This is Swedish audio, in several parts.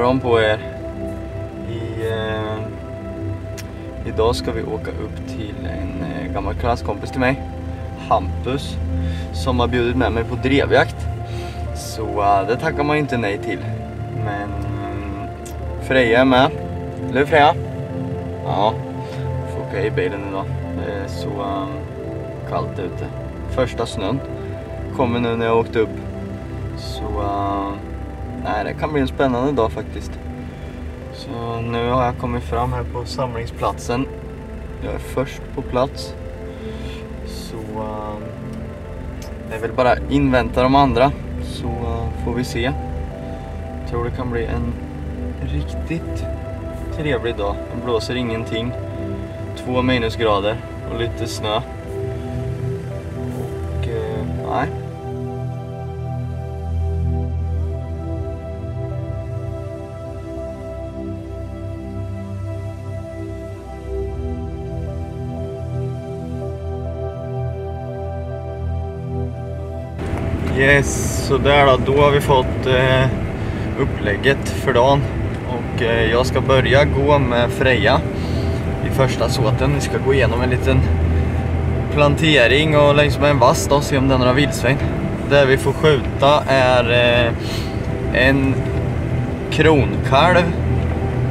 morgon på er. Idag ska vi åka upp till en gammal klasskompis till mig, Hampus, som har bjudit med mig på drevjakt. Så det tackar man inte nej till. Men Freja är med. Eller Freja? Ja, får åka i bilen idag. Det är så kallt ute. Första snön kommer nu när jag åkte upp. Så nej, det kan bli en spännande dag faktiskt. Så nu har jag kommit fram här på samlingsplatsen. Jag är först på plats. Så det är väl bara invänta de andra, så får vi se. Jag tror det kan bli en riktigt trevlig dag. Det blåser ingenting. 2 minusgrader och lite snö. Och nej. Yes, så där då har vi fått upplägget för dagen. Och jag ska börja gå med Freja i första såten. Vi ska gå igenom en liten plantering och längs med en vass då, se om det är några vildsvin. Där vi får skjuta är en kronkalv,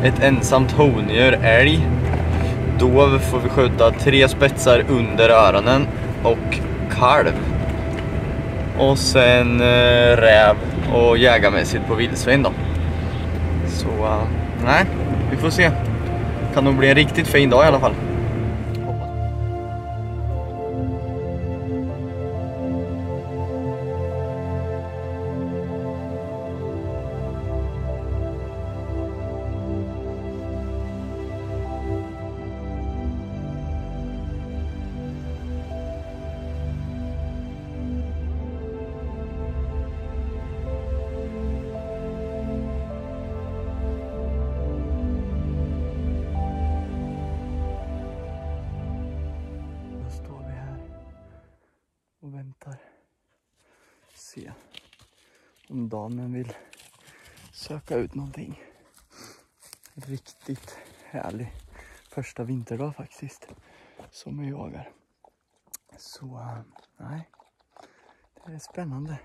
ett ensamt hondjur, älg. Då får vi skjuta 3 spetsar under öronen och kalv. Och sen räv och jägarmässigt på vildsvin då. Så nej, vi får se. Kan nog bli en riktigt fin dag i alla fall. Och väntar. Se om damen vill söka ut någonting. Riktigt härlig första vinterdag faktiskt. Som jag jagar. Så nej, det är spännande.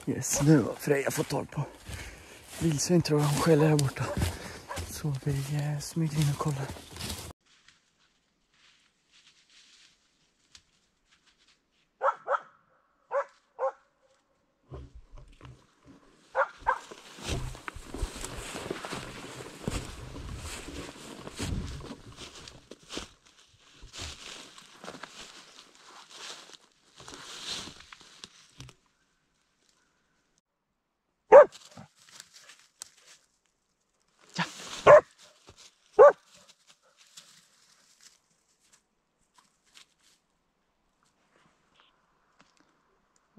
Yes, nu har Freja fått tag på vildsvin, tror jag hon skäller här borta. Så vi smyger in och kollar.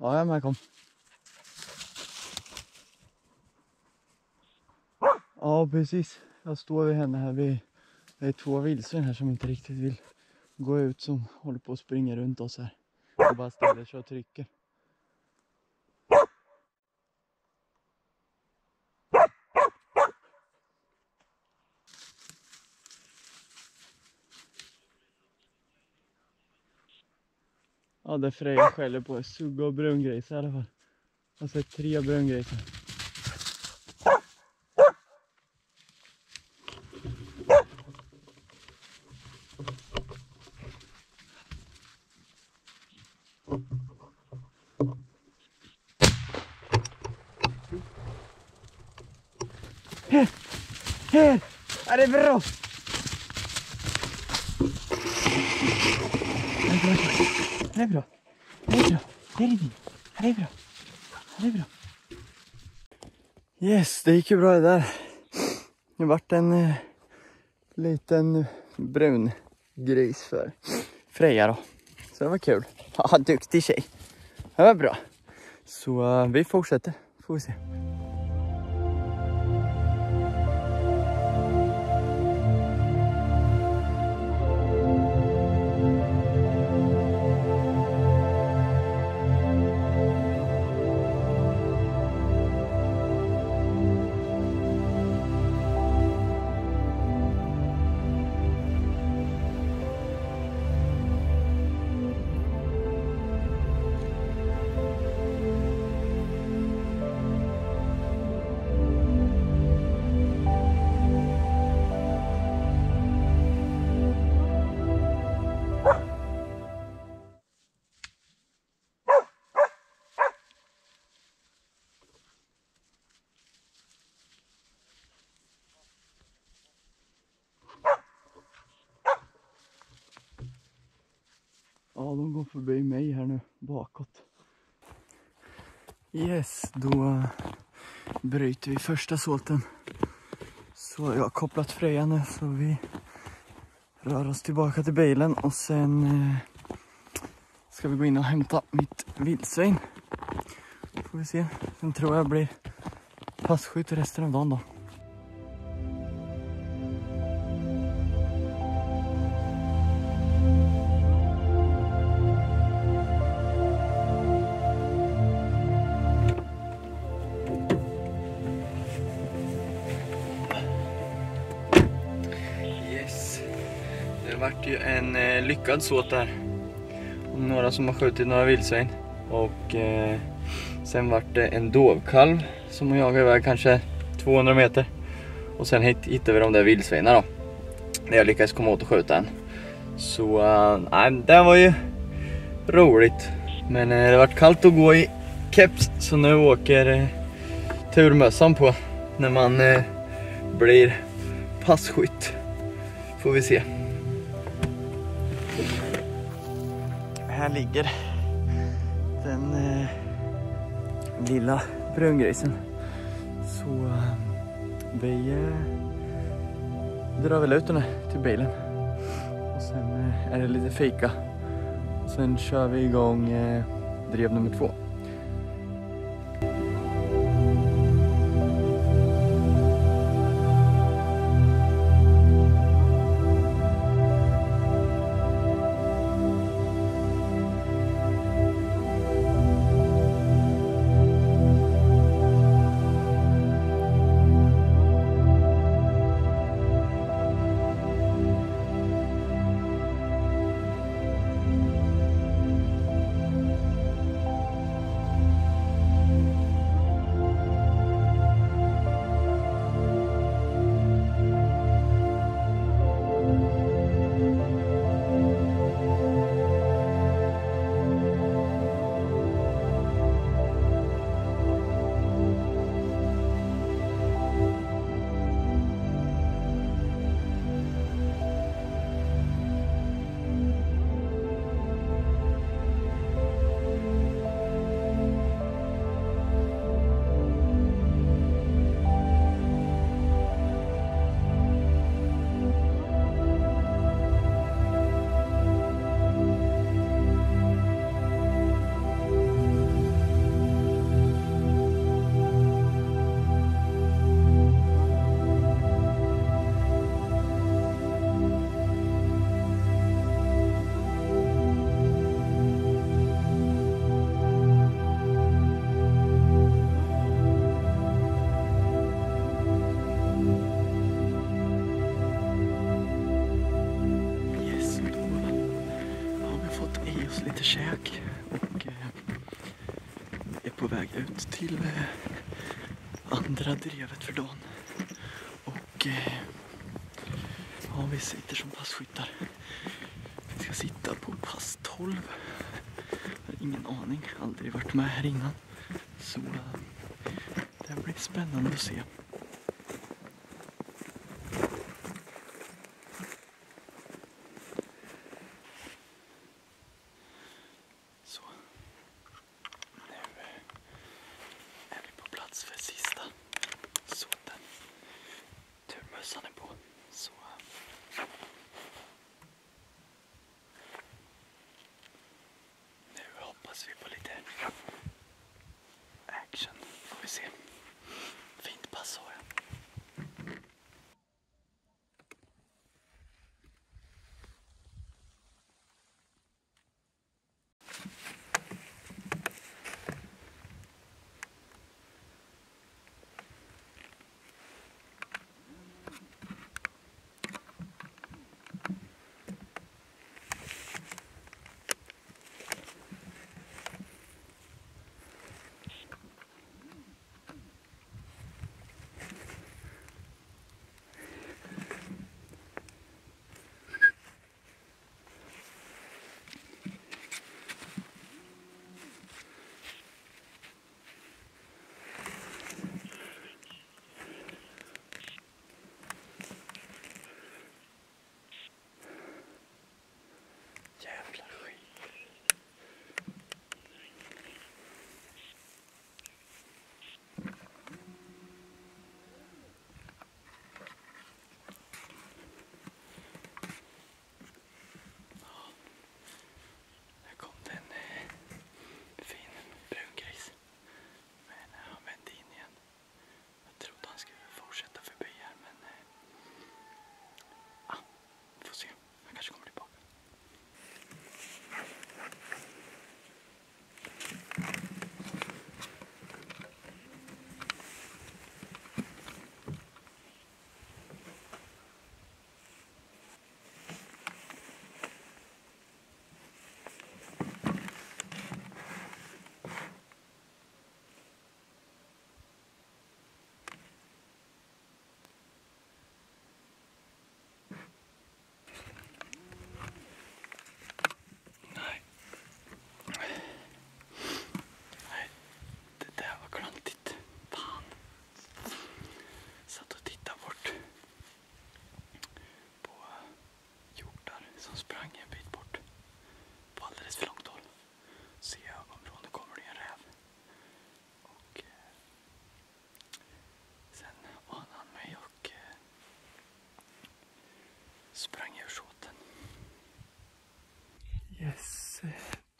Ja, jag är med, kom. Ja, precis. Jag står vid henne här. Det är 2 vildsvin här som inte riktigt vill gå ut, som håller på att springa runt oss här. Och bara ställer sig och trycker. Ja, det Freja skäller på sugga och brungris i alla fall. Jag har sett 3 brungrisar. Här! Här! Ja, det är bra! Här är bra. Här är bra. Här är din. Här är bra. Här är bra. Yes, det gick ju bra det där. Det vart en liten brun gris för Freja då. Så det var kul. Ja, duktig tjej. Det var bra. Så vi fortsätter. Får vi se. Ja, de går förbi mig här nu bakåt. Yes, då bryter vi första såten. Så jag har kopplat Freja nu så vi rör oss tillbaka till bilen. Och sen ska vi gå in och hämta mitt vildsvin. Får vi se. Sen tror jag blir passkytt resten av dagen då. Det vart ju en lyckad såt där. Några som har skjutit några vildsvin. Och sen vart det en dovkalv som jagade iväg kanske 200 meter. Och sen hittade vi de där vildsvinen då. Där jag lyckades komma åt och skjuta en. Så det var ju roligt. Men det vart kallt att gå i keps. Så nu åker turmössan på när man blir passkytt. Får vi se. Här ligger den lilla brungrisen. Så vi drar väl ut den till bilen. Och sen är det lite fika. Sen kör vi igång drev nummer 2. Lite käk och är på väg ut till andra drevet för dagen. Och ja, vi sitter som passkyttar. Vi ska sitta på pass 12. Jag har ingen aning, aldrig varit med här innan. Så det blir spännande att se.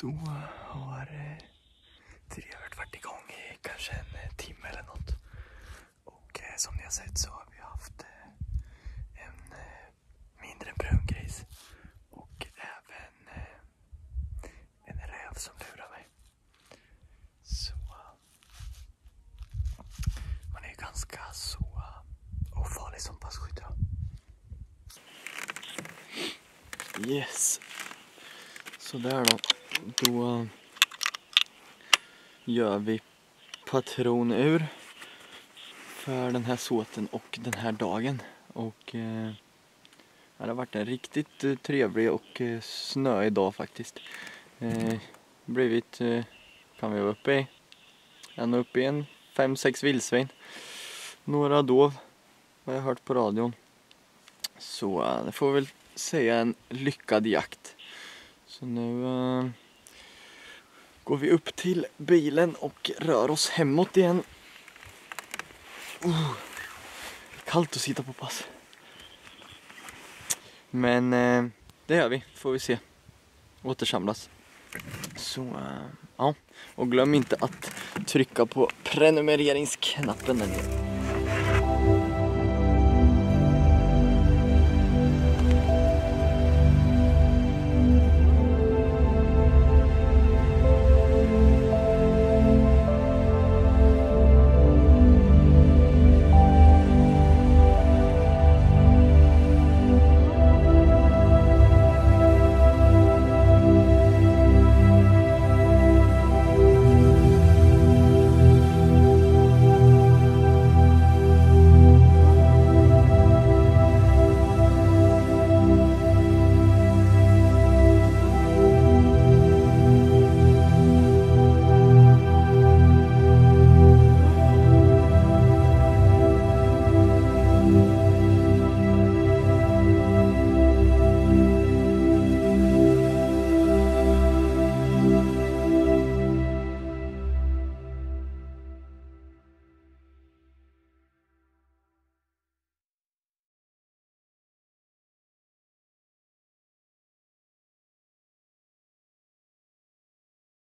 Då har Drevert varit igång i kanske en timme eller något. Och som ni har sett så har vi haft en mindre brungris. Och även en räv som lurar mig. Så man är ganska så ofarlig som passkytt. Yes. Så där då. Då gör vi patronur för den här såten och den här dagen. Och det har varit en riktigt trevlig och snöig dag faktiskt. Blivit kan vi vara uppe i. Ända uppe i en 5-6 vildsvin. Några dov har jag hört på radion. Så det får väl säga en lyckad jakt. Så nu går vi upp till bilen och rör oss hemåt igen. Kallt att sitta på pass. Men det gör vi, får vi se. Återsamlas. Så ja, och glöm inte att trycka på prenumereringsknappen.